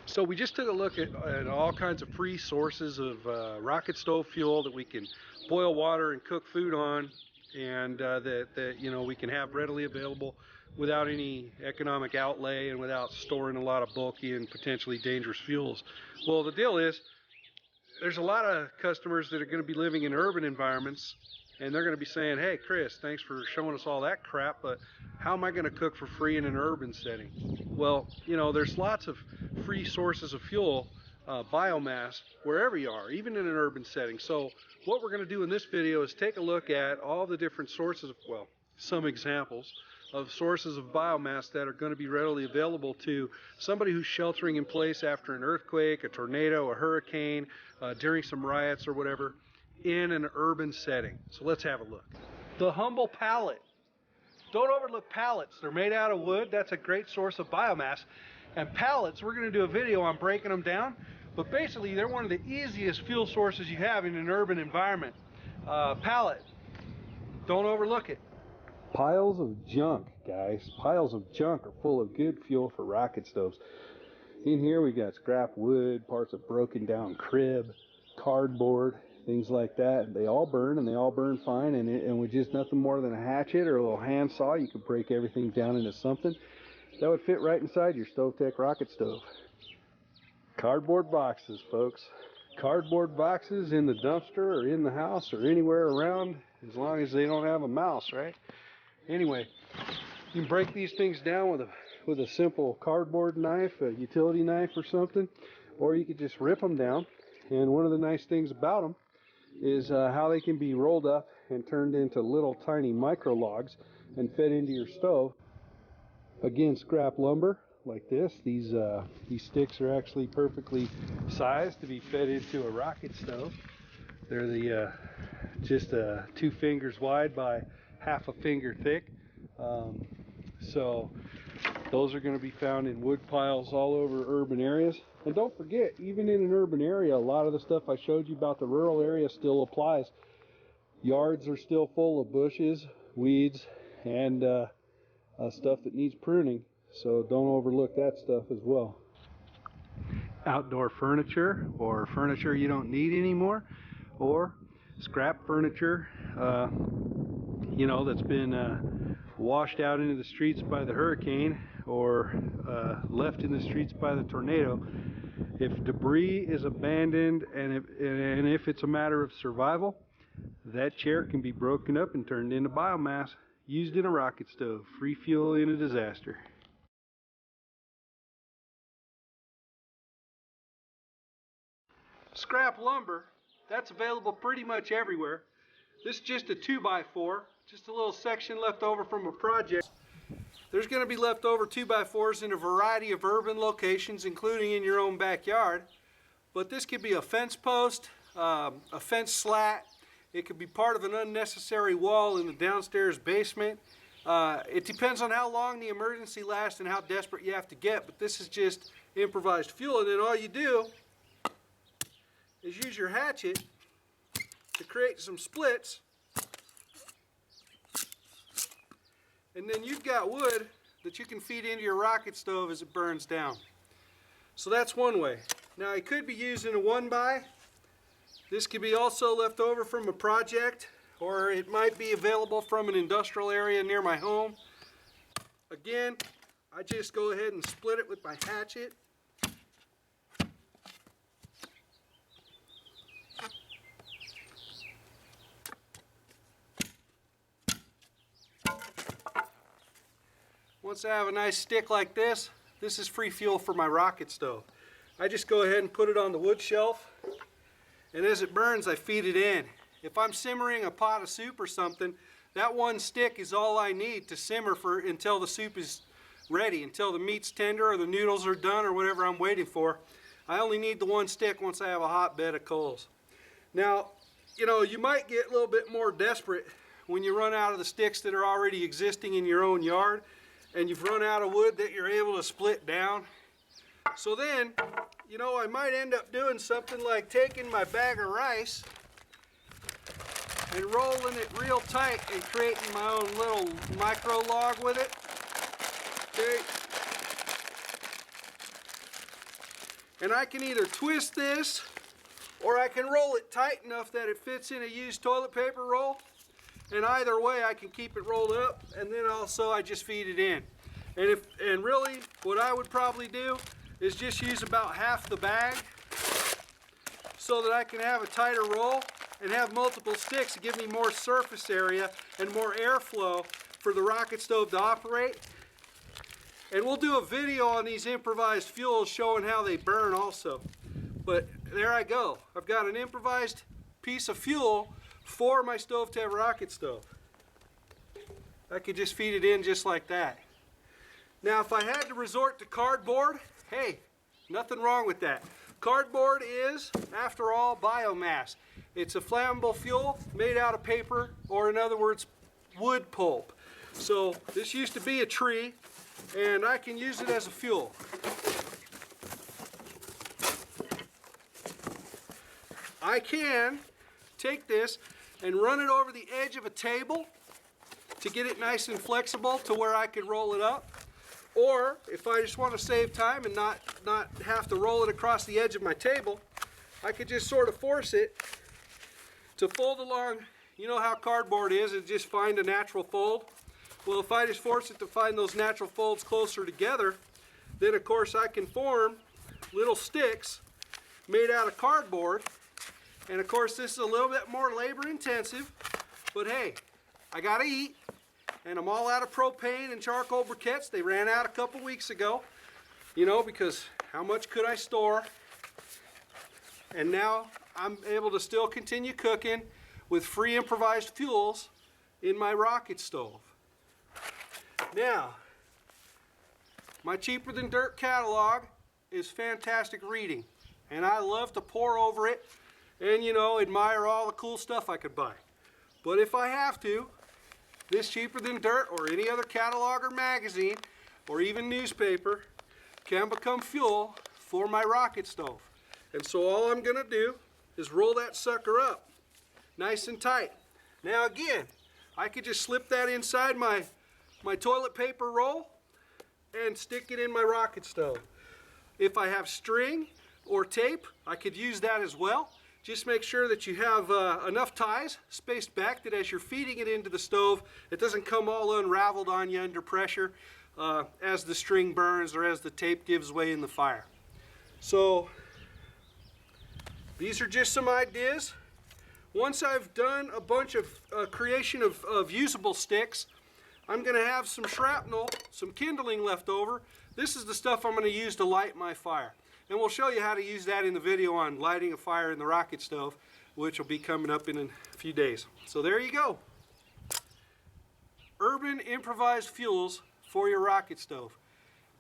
So we just took a look at all kinds of free sources of rocket stove fuel that we can boil water and cook food on, and that you know we can have readily available without any economic outlay and without storing a lot of bulky and potentially dangerous fuels. Well, the deal is there's a lot of customers that are going to be living in urban environments, and they're going to be saying, hey Chris, thanks for showing us all that crap, but how am I going to cook for free in an urban setting? Well, you know, there's lots of free sources of fuel, biomass, wherever you are, even in an urban setting. So what we're going to do in this video is take a look at all the different sources of, well, some examples of sources of biomass that are going to be readily available to somebody who's sheltering in place after an earthquake, a tornado, a hurricane, during some riots or whatever, in an urban setting. So let's have a look. The humble pallet. Don't overlook pallets. They're made out of wood. That's a great source of biomass. And pallets, we're going to do a video on breaking them down, but basically they're one of the easiest fuel sources you have in an urban environment. Pallet, don't overlook it. Piles of junk, guys. Piles of junk are full of good fuel for rocket stoves. In here we got scrap wood, parts of broken down crib, cardboard, things like that. They all burn, and they all burn fine, and with just nothing more than a hatchet or a little hand saw, you could break everything down into something that would fit right inside your StoveTec rocket stove. Cardboard boxes, folks. Cardboard boxes in the dumpster or in the house or anywhere around, as long as they don't have a mouse, right? Anyway, you can break these things down with a simple cardboard knife, a utility knife or something, or you could just rip them down. And one of the nice things about them is how they can be rolled up and turned into little tiny micro logs and fed into your stove. Again, scrap lumber like this. These sticks are actually perfectly sized to be fed into a rocket stove. They're just 2 fingers wide by half a finger thick. So those are going to be found in wood piles all over urban areas. And don't forget, even in an urban area, a lot of the stuff I showed you about the rural area still applies. Yards are still full of bushes, weeds, and stuff that needs pruning, so don't overlook that stuff as well. Outdoor furniture, or furniture you don't need anymore, or scrap furniture, you know, that's been washed out into the streets by the hurricane or left in the streets by the tornado. If debris is abandoned and if it's a matter of survival, that chair can be broken up and turned into biomass, used in a rocket stove. Free fuel in a disaster. Scrap lumber, that's available pretty much everywhere. This is just a 2x4, just a little section left over from a project. There's going to be leftover 2x4s in a variety of urban locations, including in your own backyard. But this could be a fence post, a fence slat. It could be part of an unnecessary wall in the downstairs basement. It depends on how long the emergency lasts and how desperate you have to get, but this is just improvised fuel. And then all you do is use your hatchet to create some splits, and then you've got wood that you can feed into your rocket stove as it burns down. So that's one way. Now it could be used in a 1x. This could be also left over from a project, or it might be available from an industrial area near my home. Again, I just go ahead and split it with my hatchet. Once I have a nice stick like this, this is free fuel for my rocket stove. I just go ahead and put it on the wood shelf, and as it burns, I feed it in. If I'm simmering a pot of soup or something, that one stick is all I need to simmer for until the soup is ready, until the meat's tender or the noodles are done or whatever I'm waiting for. I only need the one stick once I have a hot bed of coals. Now, you know, you might get a little bit more desperate when you run out of the sticks that are already existing in your own yard, and you've run out of wood that you're able to split down. So then, you know, I might end up doing something like taking my bag of rice and rolling it real tight and creating my own little micro log with it. Okay. And I can either twist this or I can roll it tight enough that it fits in a used toilet paper roll. And either way I can keep it rolled up, and then also I just feed it in. And really what I would probably do is just use about half the bag so that I can have a tighter roll and have multiple sticks to give me more surface area and more airflow for the rocket stove to operate. And we'll do a video on these improvised fuels showing how they burn also. But there I go. I've got an improvised piece of fuel for my StoveTec rocket stove. I could just feed it in just like that. Now if I had to resort to cardboard, hey, nothing wrong with that. Cardboard is, after all, biomass. It's a flammable fuel made out of paper, or in other words, wood pulp. So this used to be a tree, and I can use it as a fuel. I can take this and run it over the edge of a table to get it nice and flexible to where I can roll it up. Or if I just want to save time and not have to roll it across the edge of my table, I could just sort of force it to fold along. You know how cardboard is, it just find a natural fold. Well, if I just force it to find those natural folds closer together, then of course I can form little sticks made out of cardboard. And of course this is a little bit more labor intensive, but hey, I gotta eat. And I'm all out of propane and charcoal briquettes. They ran out a couple weeks ago, you know, because how much could I store? And now I'm able to still continue cooking with free improvised fuels in my rocket stove. Now, my Cheaper Than Dirt catalog is fantastic reading, and I love to pore over it and, you know, admire all the cool stuff I could buy. But if I have to, this Cheaper Than Dirt or any other catalog or magazine or even newspaper can become fuel for my rocket stove. And so all I'm going to do is roll that sucker up nice and tight. Now again, I could just slip that inside my toilet paper roll and stick it in my rocket stove. If I have string or tape, I could use that as well. Just make sure that you have enough ties spaced back that as you're feeding it into the stove, it doesn't come all unraveled on you under pressure as the string burns or as the tape gives way in the fire. So these are just some ideas. Once I've done a bunch of creation of usable sticks, I'm going to have some shrapnel, some kindling left over. This is the stuff I'm going to use to light my fire. And we'll show you how to use that in the video on lighting a fire in the rocket stove, which will be coming up in a few days. So there you go. Urban improvised fuels for your rocket stove.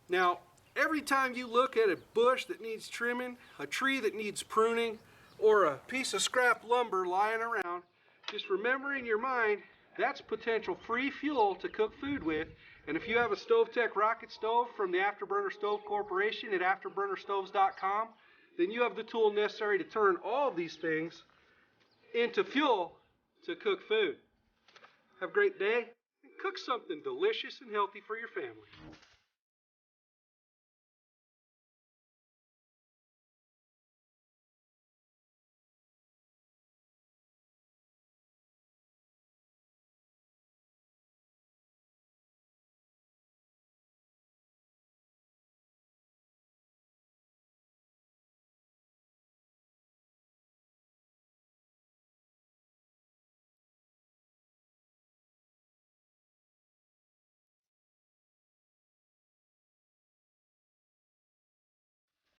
Now, every time you look at a bush that needs trimming, a tree that needs pruning, or a piece of scrap lumber lying around, just remember in your mind, that's potential free fuel to cook food with. And if you have a StoveTec rocket stove from the Afterburner Stove Corporation at afterburnerstoves.com, then you have the tool necessary to turn all of these things into fuel to cook food. Have a great day and cook something delicious and healthy for your family.